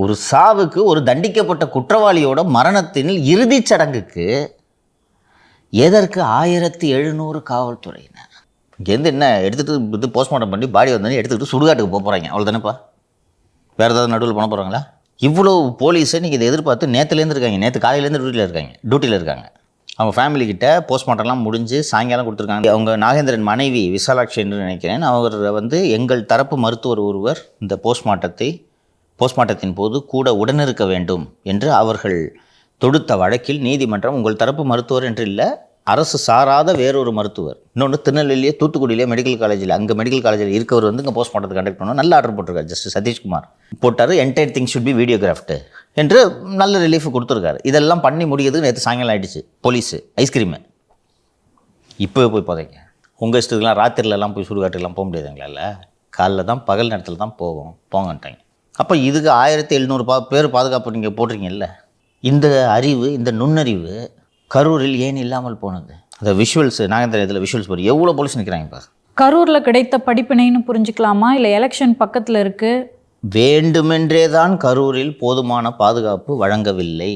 ஒரு சாவுக்கு, ஒரு தண்டிக்கப்பட்ட குற்றவாளியோட மரணத்தின் இறுதிச் சடங்குக்கு எதற்கு 1700 காவல்துறையினர்? இங்கேருந்து என்ன எடுத்துகிட்டு இது போஸ்ட்மார்ட்டம் பண்ணி பாடி வந்தோடனே எடுத்துக்கிட்டு சுடுகாட்டுக்கு போக போகிறாங்க, அவ்வளோ தானேப்பா? வேறு ஏதாவது நடுவில் பண்ண போகிறாங்களா? இவ்வளோ போலீஸை நீங்கள் இதை எதிர்பார்த்து நேற்றுலேருந்து இருக்காங்க, நேற்று காலையிலேருந்து டியூட்டியில் இருக்காங்க. அவங்க ஃபேமிலிக்கிட்ட போஸ்ட்மார்ட்டம்லாம் முடிஞ்சு சாயங்காலம் கொடுத்துருக்காங்க. அவங்க நாகேந்திரன் மனைவி விசாலாட்சி என்று நினைக்கிறேன், அவர் எங்கள் தரப்பு மருத்துவர் ஒருவர் இந்த போஸ்ட்மார்ட்டத்தின் போது கூட உடனிருக்க வேண்டும் என்று அவர்கள் தொடுத்த வழக்கில் நீதிமன்றம், உங்கள் தரப்பு மருத்துவர் என்று இல்லை, அரசு சாராத வேறொரு மருத்துவர், இன்னொன்று திருநெல்வேலியே தூத்துக்குடியிலே மெடிக்கல் காலேஜில், அங்கே மெடிக்கல் காலேஜில் இருக்கவர் இங்கே போஸ்ட்மார்ட்டத்தை கண்டக்ட் பண்ணணும் நல்ல ஆர்டர் போட்டிருக்காரு. ஜஸ்டிஸ் சதீஷ்குமார் போட்டார். என்டையர் திங் ஷுட் பி வீடியோகிராஃப்டு என்று நல்ல ரிலீஃப் கொடுத்துருக்காரு. இதெல்லாம் பண்ணி முடியறதுக்கு நேற்று சாயங்காலம் ஆகிடுச்சு. போலீஸு ஐஸ்கிரீமு இப்போவே போய் போதைங்க. உங்கள் இஷ்டத்துக்குலாம் ராத்திரிலலாம் போய் சுடுகாட்டுக்கெல்லாம் போக முடியாதுங்களா? காலைல தான், பகல் நேரத்தில் தான் போங்கன்ட்டாங்க. அப்போ இதுக்கு 1700 பேர் பாதுகாப்பு நீங்கள் போடுறீங்கல்ல. இந்த அறிவு, இந்த நுண்ணறிவு கரூரில் ஏன் இல்லாமல் போனது? அந்த விஷுவல்ஸ், நாகேந்திரன் இதில் விஷுவல்ஸ் போய் எவ்வளோ போலீஸ் நிற்கிறாங்க பாரு. கரூரில் கிடைத்த படிப்பினைன்னு புரிஞ்சுக்கலாமா, இல்லை எலெக்ஷன் பக்கத்தில் இருக்குது? வேண்டுமென்றே தான் கரூரில் போதுமான பாதுகாப்பு வழங்கவில்லை.